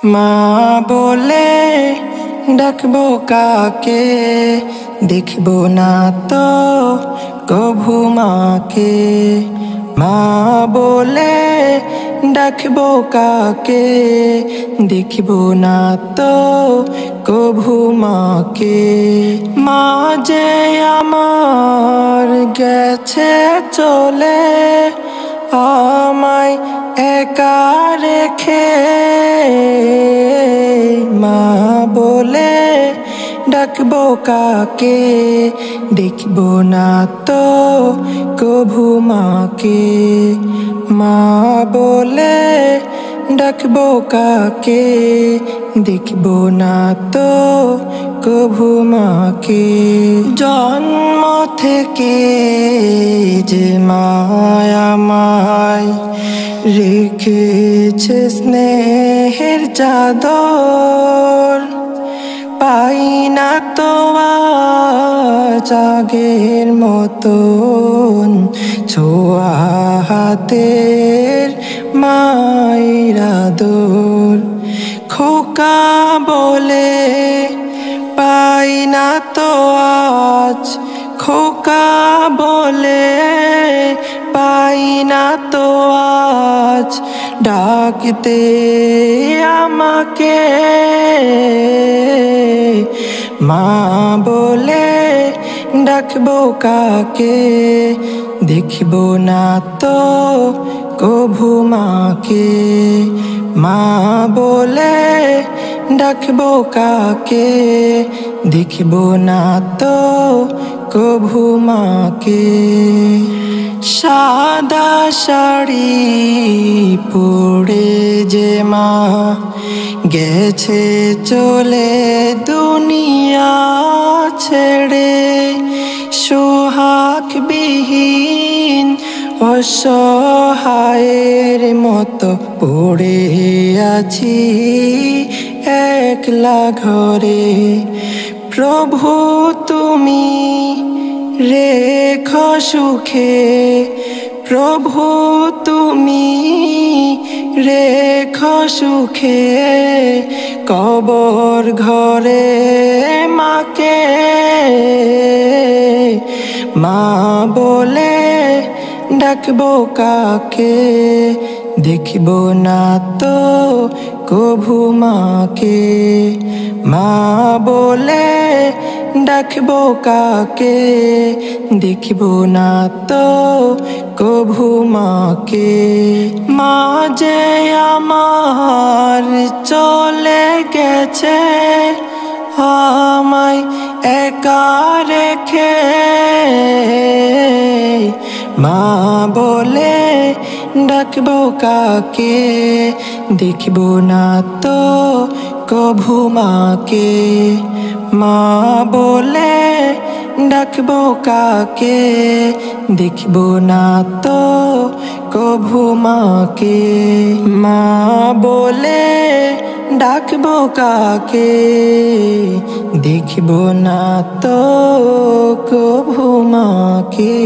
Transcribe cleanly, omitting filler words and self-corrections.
মা বলে ডাকবো কাকে, দেখবো না তো কভু মাকে। মা বলে ডাকবো কাকে, দেখবো না তো কভু মাকে। মা যে আমার গেছে চলে, আমায় একা রেখে। মা বলে ডাকবো কাকে, দেখবো না তো কভু মাকে। মা বলে ডাকবো কাকে, দেখবো না তো কভু মাকে। জন্ম থেকে যে মায় আমায় রেখেছে স্নেহের চাদর, পাই না তো আজ আগের মতন ছোঁয়া হাতের মায়ের আদর। খোকা বলে পাই না তো আজ, খোকা বলে পাই না তো আজ ডাকতে আমাকে। মা বলে ডাকবো কাকে, দেখবো না তো কভু মাকে। মা বলে ডাকবো কাকে, দেখবো না তো কভু মাকে। সাদা শাড়ি পরে যে মা গেছে চলে দুনিয়া ছেড়ে, সোহাগ বিহীন অসহায়ের মতো পড়ে আছি একলা ঘরে। প্রভু তুমি রেখো সুখে, প্রভু তুমি রেখো সুখে কবর ঘরে মাকে। মা বলে ডাকবো কাকে, দেখবো না তো কভু মাকে। মা বলে ডাকবো কাকে, দেখবো না তো কভু মাকে। মা যে আমার চলে গেছে আমায় একা রেখে। মা বলে ডাকবো কাকে, দেখবো না তো কভু মাকে। মা বলে ডাকবো কাকে, দেখবো না তো কভু মাকে। মা বলে ডাকবো কাকে, দেখবো না তো কভু মাকে।